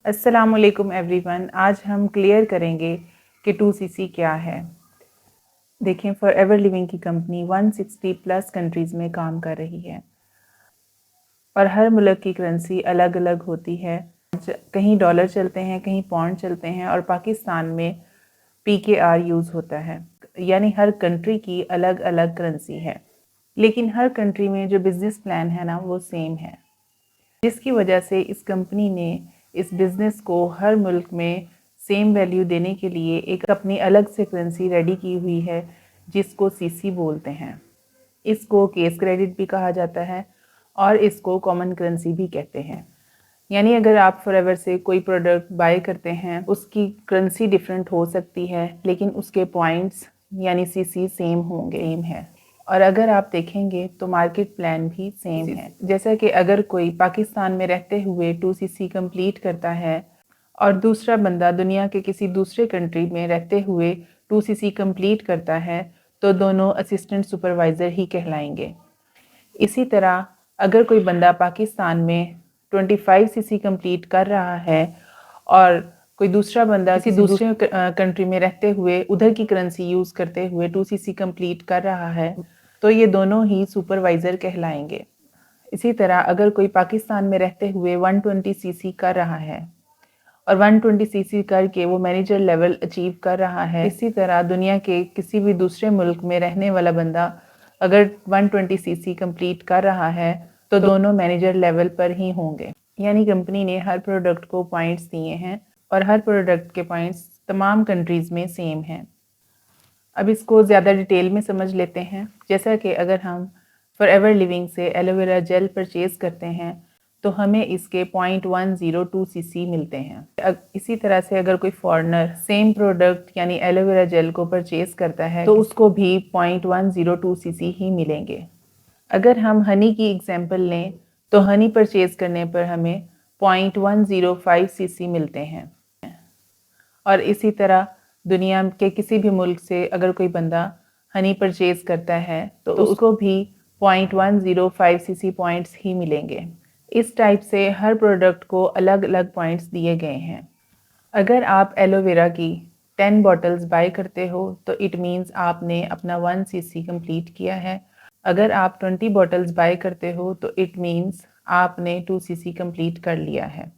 अस्सलामुअलैकुम एवरीवन। आज हम क्लियर करेंगे कि 2cc क्या है। देखें, फॉर एवर लिविंग की कंपनी 160 प्लस कंट्रीज़ में काम कर रही है और हर मुल्क की करेंसी अलग अलग होती है। कहीं डॉलर चलते हैं, कहीं पौंड चलते हैं और पाकिस्तान में PKR यूज़ होता है। यानी हर कंट्री की अलग अलग करेंसी है, लेकिन हर कंट्री में जो बिज़नेस प्लान है ना, वो सेम है, जिसकी वजह से इस कंपनी ने इस बिज़नेस को हर मुल्क में सेम वैल्यू देने के लिए एक अपनी अलग से करेंसी रेडी की हुई है, जिसको CC बोलते हैं। इसको केस क्रेडिट भी कहा जाता है और इसको कॉमन करेंसी भी कहते हैं। यानी अगर आप फॉरएवर से कोई प्रोडक्ट बाय करते हैं, उसकी करेंसी डिफरेंट हो सकती है, लेकिन उसके पॉइंट्स यानी CC सेम होंगे, सेम है। और अगर आप देखेंगे तो मार्केट प्लान भी सेम है। जैसा कि अगर कोई पाकिस्तान में रहते हुए 2cc कंप्लीट करता है और दूसरा बंदा दुनिया के किसी दूसरे कंट्री में रहते हुए 2cc कंप्लीट करता है, तो दोनों असिस्टेंट सुपरवाइज़र ही कहलाएंगे। इसी तरह अगर कोई बंदा पाकिस्तान में 25cc कंप्लीट कर रहा है और कोई दूसरा बंदा किसी दूसरे कंट्री में रहते हुए उधर की करेंसी यूज़ करते हुए 2cc कंप्लीट कर रहा है, तो ये दोनों ही सुपरवाइज़र कहलाएंगे। इसी तरह अगर कोई पाकिस्तान में रहते हुए 120cc कर रहा है और 120cc करके वो मैनेजर लेवल अचीव कर रहा है, इसी तरह दुनिया के किसी भी दूसरे मुल्क में रहने वाला बंदा अगर 120cc कंप्लीट कर रहा है, तो दोनों मैनेजर लेवल पर ही होंगे। यानी कंपनी ने हर प्रोडक्ट को पॉइंट्स दिए हैं और हर प्रोडक्ट के पॉइंट्स तमाम कंट्रीज़ में सेम हैं। अब इसको ज़्यादा डिटेल में समझ लेते हैं। जैसा कि अगर हम फॉर एवर लिविंग से एलोवेरा जेल परचेज़ करते हैं, तो हमें इसके 0.102cc मिलते हैं। इसी तरह से अगर कोई फॉरेनर सेम प्रोडक्ट यानी एलोवेरा जेल को परचेज़ करता है, तो उसको भी 0.102cc ही मिलेंगे। अगर हम हनी की एग्जांपल लें, तो हनी परचेज़ करने पर हमें 0.105cc मिलते हैं। और इसी तरह दुनिया के किसी भी मुल्क से अगर कोई बंदा हनी परचेज़ करता है, तो उसको भी 0.105cc पॉइंट्स ही मिलेंगे। इस टाइप से हर प्रोडक्ट को अलग अलग पॉइंट्स दिए गए हैं। अगर आप एलोवेरा की 10 बॉटल्स बाय करते हो, तो इट मीन्स आपने अपना 1cc कंप्लीट किया है। अगर आप 20 बॉटल्स बाय करते हो, तो इट मीन्स आपने 2cc कंप्लीट कर लिया है।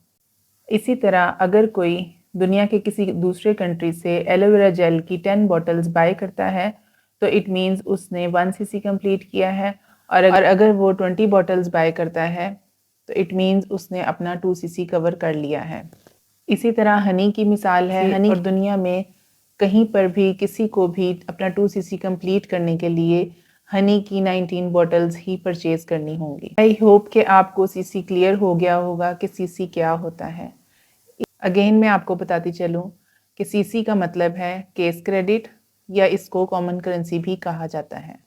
इसी तरह अगर कोई दुनिया के किसी दूसरे कंट्री से एलोवेरा जेल की 10 बॉटल्स बाय करता है, तो इट मीन्स उसने 1cc कंप्लीट किया है। और अगर वो 20 बॉटल्स बाय करता है, तो इट मीन्स उसने अपना 2cc कवर कर लिया है। इसी तरह हनी की मिसाल है। हनी और दुनिया में कहीं पर भी किसी को भी अपना 2cc कंप्लीट करने के लिए हनी की 19 बॉटल्स ही परचेज करनी होंगी। आई होप कि आपको CC क्लियर हो गया होगा कि CC क्या होता है। अगेन मैं आपको बताती चलूँ कि CC का मतलब है केस क्रेडिट, या इसको कॉमन करेंसी भी कहा जाता है।